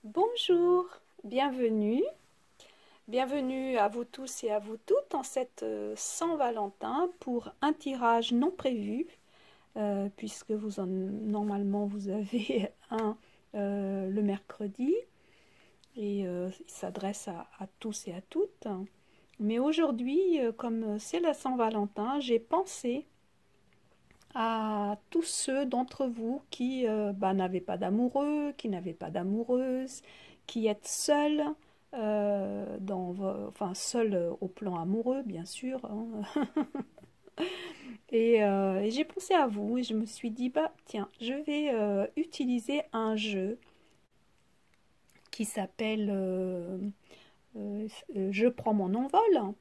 Bonjour, bienvenue. Bienvenue à vous tous et à vous toutes en cette Saint-Valentin pour un tirage non prévu, puisque normalement vous avez un le mercredi et il s'adresse à tous et à toutes. Mais aujourd'hui, comme c'est la Saint-Valentin, j'ai pensé à tous ceux d'entre vous qui n'avaient pas d'amoureux, qui n'avaient pas d'amoureuse, qui êtes seuls, enfin seuls au plan amoureux, bien sûr. Hein. Et j'ai pensé à vous et je me suis dit, bah tiens, je vais utiliser un jeu qui s'appelle Je prends mon envol.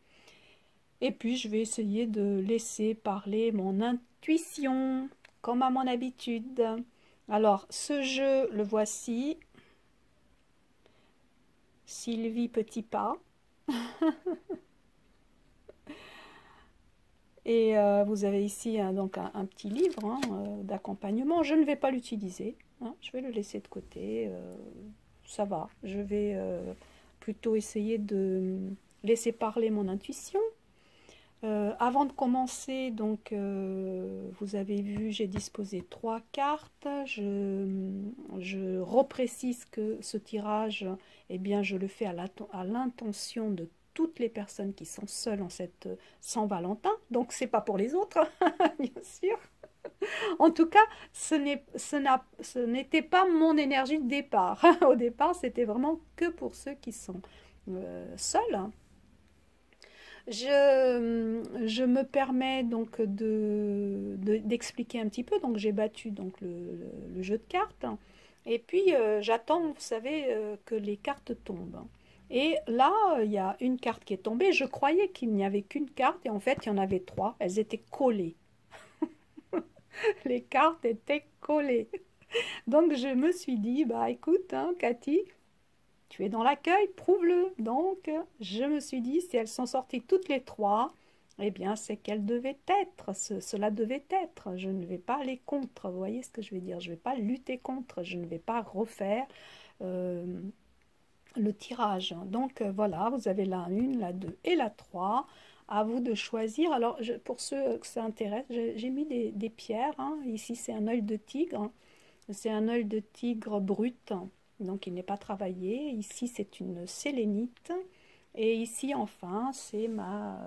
Et puis je vais essayer de laisser parler mon intuition, comme à mon habitude. Alors, ce jeu, le voici. Sylvie Petit Pas. Et vous avez ici donc un petit livre d'accompagnement. Je ne vais pas l'utiliser. Hein, je vais le laisser de côté. Ça va. Je vais plutôt essayer de laisser parler mon intuition. Avant de commencer, donc, vous avez vu, j'ai disposé 3 cartes. Je reprécise que ce tirage, eh bien, je le fais à l'intention de toutes les personnes qui sont seules en cette Saint-Valentin. Donc, c'est pas pour les autres, bien sûr. En tout cas, ce n'était pas mon énergie de départ. Au départ, c'était vraiment que pour ceux qui sont seuls. Je me permets donc d'expliquer un petit peu. Donc j'ai battu donc le jeu de cartes. Et puis j'attends, vous savez, que les cartes tombent. Et là, il y a une carte qui est tombée. Je croyais qu'il n'y avait qu'une carte et en fait, il y en avait 3. Elles étaient collées. Les cartes étaient collées. Donc je me suis dit, bah écoute, hein, Cathy, tu es dans l'accueil, prouve-le. Donc, je me suis dit, si elles sont sorties toutes les 3, eh bien, c'est qu'elles devaient être. Cela devait être. Je ne vais pas aller contre. Vous voyez ce que je veux dire? Je ne vais pas lutter contre. Je ne vais pas refaire le tirage. Donc, voilà, vous avez la 1, la 2 et la 3. À vous de choisir. Alors, pour ceux que ça intéresse, j'ai mis des pierres. Hein. Ici, c'est un œil de tigre. C'est un œil de tigre brut. Donc il n'est pas travaillé. Ici c'est une sélénite. Et ici enfin c'est ma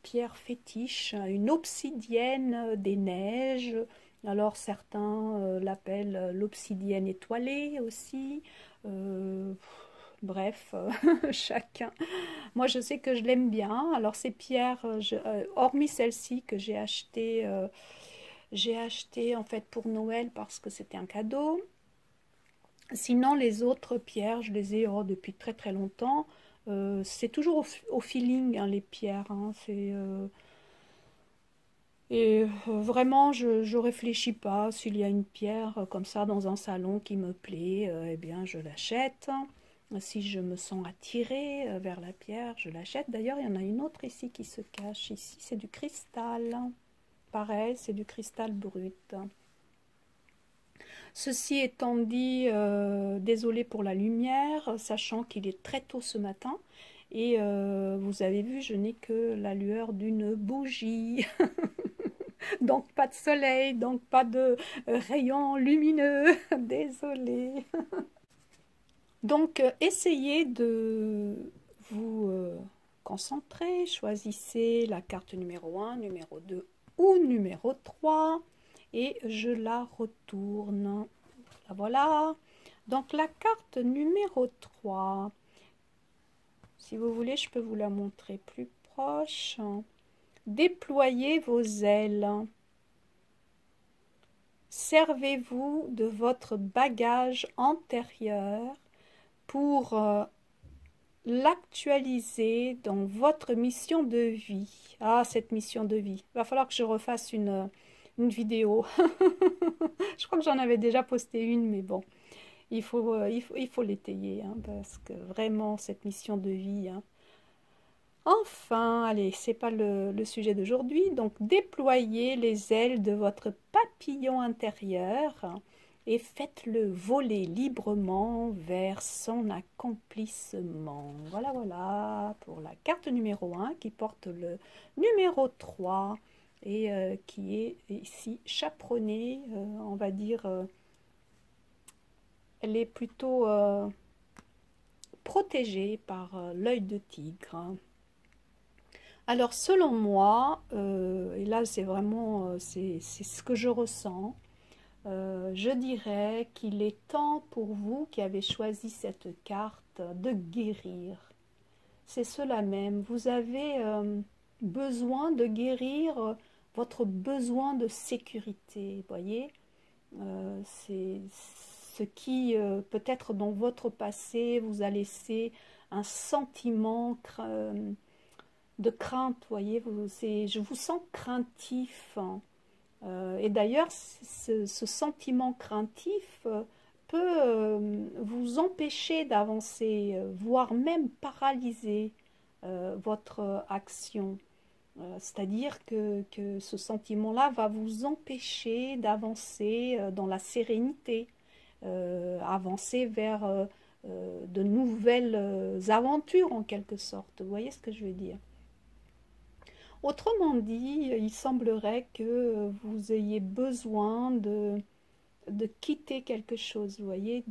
pierre fétiche, une obsidienne des neiges. Alors certains l'appellent l'obsidienne étoilée aussi. Euh, Bref, chacun. Moi je sais que je l'aime bien. Alors ces pierres, hormis celle-ci que j'ai acheté en fait pour Noël parce que c'était un cadeau. Sinon, les autres pierres, je les ai depuis très très longtemps. C'est toujours au feeling, hein, les pierres. Hein, et vraiment, je ne réfléchis pas. S'il y a une pierre comme ça dans un salon qui me plaît, eh bien, je l'achète. Si je me sens attirée vers la pierre, je l'achète. D'ailleurs, il y en a une autre ici qui se cache. Ici, c'est du cristal. Pareil, c'est du cristal brut. Ceci étant dit, désolé pour la lumière, sachant qu'il est très tôt ce matin. Et vous avez vu, je n'ai que la lueur d'une bougie. Donc pas de soleil, donc pas de rayons lumineux. Désolé. Donc essayez de vous concentrer. Choisissez la carte numéro 1, numéro 2 ou numéro 3. Et je la retourne. Voilà. Donc la carte numéro 3, si vous voulez, je peux vous la montrer plus proche. Déployez vos ailes. Servez-vous de votre bagage antérieur pour l'actualiser dans votre mission de vie. Ah, cette mission de vie. Il va falloir que je refasse une vidéo. Je crois que j'en avais déjà posté une, mais bon. Il faut l'étayer, hein, parce que vraiment, cette mission de vie. Hein. Enfin, allez, c'est pas le sujet d'aujourd'hui. Donc, déployez les ailes de votre papillon intérieur et faites-le voler librement vers son accomplissement. Voilà, voilà, pour la carte numéro 1 qui porte le numéro 3 et qui est ici chaperonnée, on va dire, elle est plutôt protégée par l'œil de tigre. Alors selon moi, et là c'est vraiment c'est ce que je ressens, je dirais qu'il est temps pour vous qui avez choisi cette carte de guérir. C'est cela même, vous avez besoin de guérir votre besoin de sécurité, voyez. C'est ce qui peut-être dans votre passé vous a laissé un sentiment de crainte, voyez, je vous sens craintif. Et d'ailleurs, ce sentiment craintif peut vous empêcher d'avancer, voire même paralyser votre action. C'est-à-dire que ce sentiment-là va vous empêcher d'avancer dans la sérénité, avancer vers de nouvelles aventures en quelque sorte. Vous voyez ce que je veux dire? Autrement dit, il semblerait que vous ayez besoin de quitter quelque chose, vous voyez,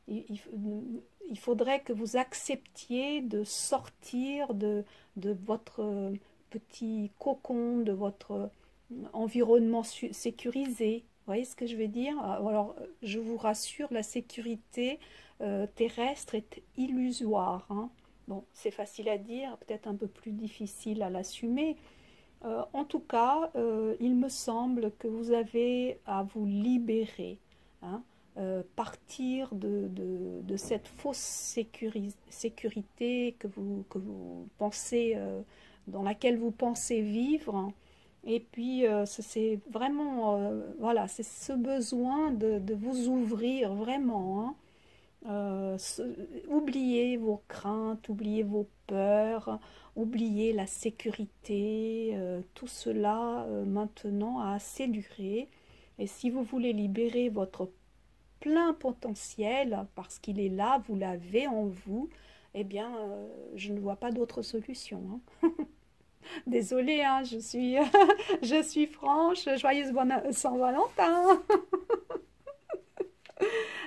il faudrait que vous acceptiez de sortir de votre petit cocon, de votre environnement sécurisé. Vous voyez ce que je veux dire? Alors, je vous rassure, la sécurité terrestre est illusoire, hein. Bon, c'est facile à dire, peut-être un peu plus difficile à l'assumer. En tout cas, il me semble que vous avez à vous libérer, hein, partir de cette fausse sécurité que vous pensez, dans laquelle vous pensez vivre, hein. Et puis, c'est vraiment, voilà, c'est ce besoin de vous ouvrir vraiment, hein. Oubliez vos craintes, oubliez vos peurs, oubliez la sécurité, tout cela maintenant a assez duré. Et si vous voulez libérer votre plein potentiel, parce qu'il est là, vous l'avez en vous, eh bien, je ne vois pas d'autre solution, hein. Désolée, hein, je suis franche, joyeuse Saint-Valentin.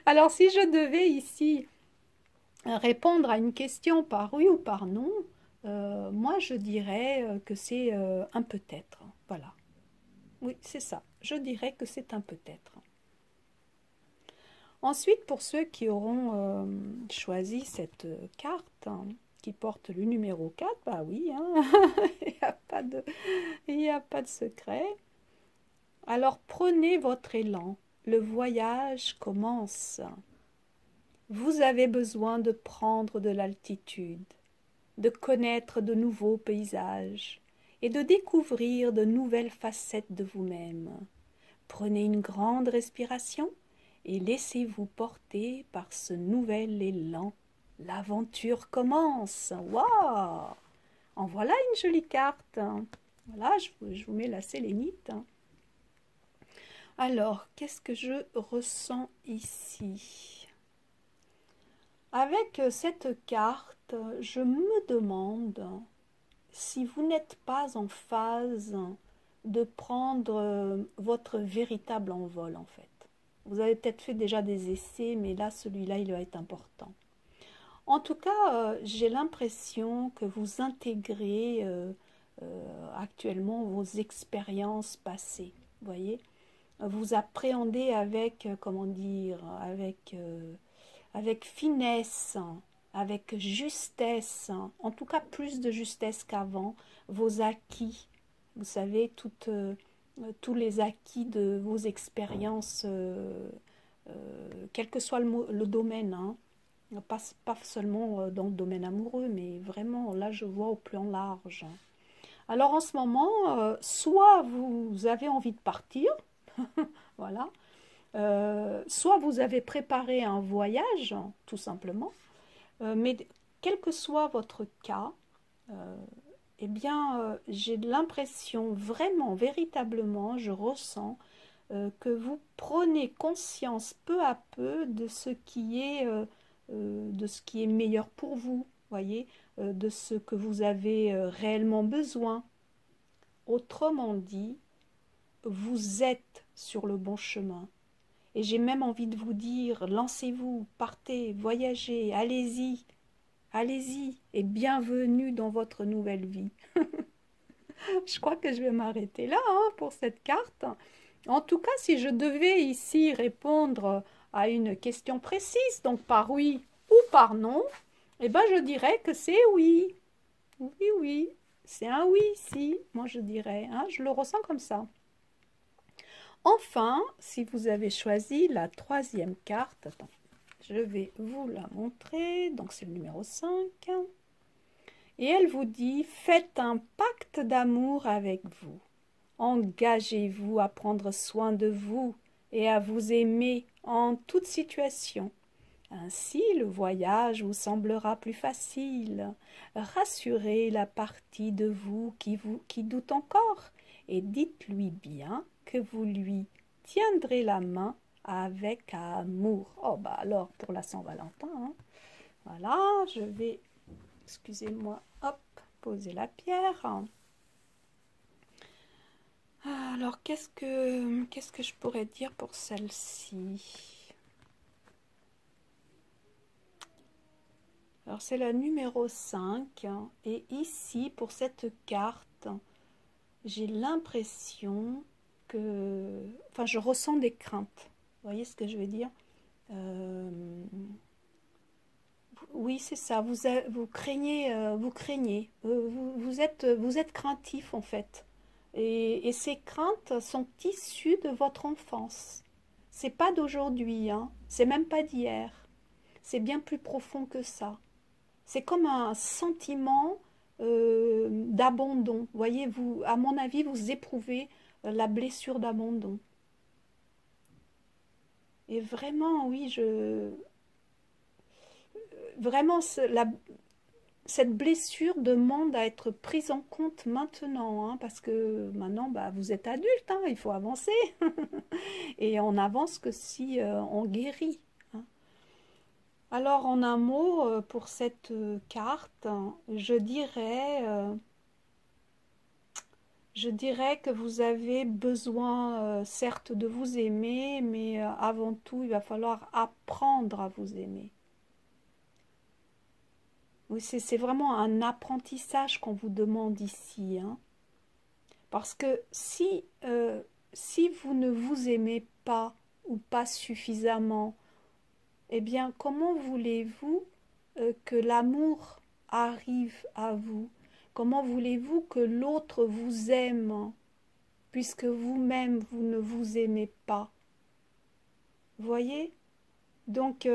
Alors, si je devais ici répondre à une question par oui ou par non, moi je dirais que c'est un peut-être. Voilà. Oui, c'est ça. Je dirais que c'est un peut-être. Ensuite, pour ceux qui auront choisi cette carte, hein, qui porte le numéro 4, bah oui, hein, il n'y a pas de secret. Alors prenez votre élan. Le voyage commence. Vous avez besoin de prendre de l'altitude, de connaître de nouveaux paysages et de découvrir de nouvelles facettes de vous-même. Prenez une grande respiration et laissez-vous porter par ce nouvel élan. L'aventure commence. Waouh! En voilà une jolie carte. Voilà, je vous mets la sélénite. Alors, qu'est-ce que je ressens ici? Avec cette carte, je me demande si vous n'êtes pas en phase de prendre votre véritable envol, en fait. Vous avez peut-être fait déjà des essais, mais là, celui-là, il va être important. En tout cas, j'ai l'impression que vous intégrez actuellement vos expériences passées, vous voyez? Vous appréhendez avec, comment dire, avec finesse, avec justesse, en tout cas plus de justesse qu'avant, vos acquis. Vous savez, tous les acquis de vos expériences, quel que soit le domaine, hein. Pas seulement dans le domaine amoureux, mais vraiment, là, je vois au plan large. Alors, en ce moment, soit vous avez envie de partir, voilà. Soit vous avez préparé un voyage, tout simplement, mais quel que soit votre cas, eh bien, j'ai l'impression vraiment, véritablement, je ressens que vous prenez conscience peu à peu de ce qui est meilleur pour vous, voyez, de ce que vous avez réellement besoin. Autrement dit, vous êtes sur le bon chemin. Et j'ai même envie de vous dire, lancez-vous, partez, voyagez, allez-y, allez-y, et bienvenue dans votre nouvelle vie. Je crois que je vais m'arrêter là hein, pour cette carte. En tout cas, si je devais ici répondre à une question précise, donc par oui ou par non, eh ben je dirais que c'est oui. Oui, oui, c'est un oui ici, moi je dirais, hein, je le ressens comme ça. Enfin, si vous avez choisi la troisième carte, attends, je vais vous la montrer, donc c'est le numéro 5. Et elle vous dit, faites un pacte d'amour avec vous. Engagez-vous à prendre soin de vous et à vous aimer en toute situation. Ainsi, le voyage vous semblera plus facile. Rassurez la partie de vous qui doute encore et dites-lui bien que vous lui tiendrez la main avec amour. Oh, bah alors, pour la Saint-Valentin, hein. Voilà, je vais, excusez-moi, hop, poser la pierre. Alors, qu'est-ce que je pourrais dire pour celle-ci? Alors, c'est la numéro 5. Et ici, pour cette carte, j'ai l'impression que... Enfin, je ressens des craintes. Vous voyez ce que je veux dire? Oui, c'est ça. Vous craignez, vous êtes craintif, en fait. Et ces craintes sont issues de votre enfance. C'est pas d'aujourd'hui, hein. C'est même pas d'hier. C'est bien plus profond que ça. C'est comme un sentiment d'abandon. Voyez, vous, à mon avis, vous éprouvez la blessure d'abandon. Et vraiment, oui, vraiment, cette blessure demande à être prise en compte maintenant, hein, parce que maintenant, bah, vous êtes adulte, hein, il faut avancer. Et on avance que si on guérit. Hein. Alors, en un mot, pour cette carte, je dirais que vous avez besoin, certes, de vous aimer, mais avant tout, il va falloir apprendre à vous aimer. Oui, c'est vraiment un apprentissage qu'on vous demande ici. Hein. Parce que si vous ne vous aimez pas ou pas suffisamment, eh bien, comment voulez-vous que l'amour arrive à vous? Comment voulez-vous que l'autre vous aime, puisque vous-même, vous ne vous aimez pas? Vous voyez? Donc,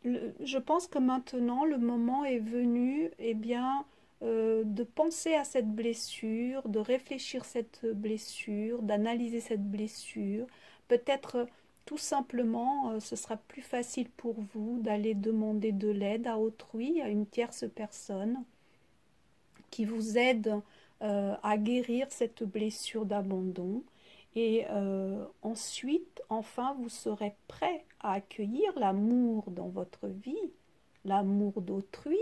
je pense que maintenant, le moment est venu, eh bien, de penser à cette blessure, de réfléchir cette blessure, d'analyser cette blessure. Peut-être tout simplement, ce sera plus facile pour vous d'aller demander de l'aide à autrui, à une tierce personne qui vous aide à guérir cette blessure d'abandon. Et ensuite, enfin, vous serez prêt à accueillir l'amour dans votre vie, l'amour d'autrui.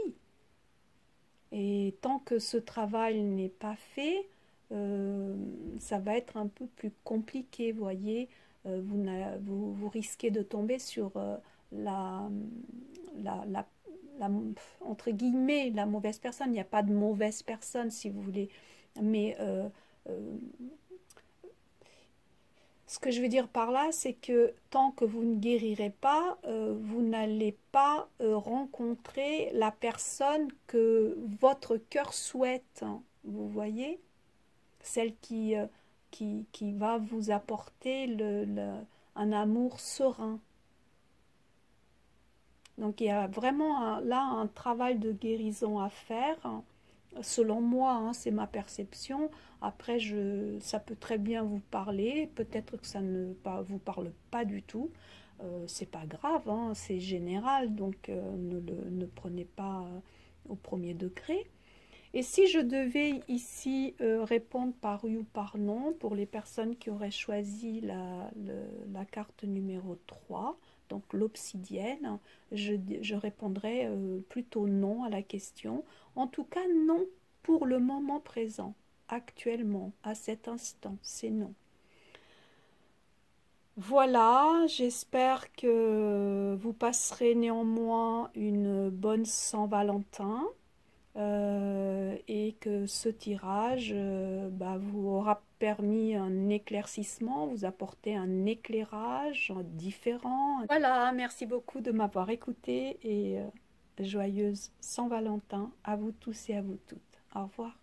Et tant que ce travail n'est pas fait, ça va être un peu plus compliqué, voyez. Vous risquez de tomber sur la, la, la, entre guillemets, la mauvaise personne. Il n'y a pas de mauvaise personne, si vous voulez. Mais ce que je veux dire par là, c'est que tant que vous ne guérirez pas, vous n'allez pas rencontrer la personne que votre cœur souhaite. Vous voyez? Celle qui va vous apporter un amour serein. Donc il y a vraiment là un travail de guérison à faire. Selon moi, hein, c'est ma perception. Après, ça peut très bien vous parler. Peut-être que ça ne vous parle pas du tout. C'est pas grave, hein, c'est général, donc ne prenez pas au premier degré. Et si je devais ici répondre par oui ou par non, pour les personnes qui auraient choisi la carte numéro 3, donc l'obsidienne, je répondrais plutôt non à la question. En tout cas, non pour le moment présent, actuellement, à cet instant, c'est non. Voilà, j'espère que vous passerez néanmoins une bonne Saint-Valentin. Et que ce tirage vous aura permis un éclaircissement, vous apporter un éclairage différent. Voilà, merci beaucoup de m'avoir écouté et joyeuse Saint-Valentin à vous tous et à vous toutes. Au revoir.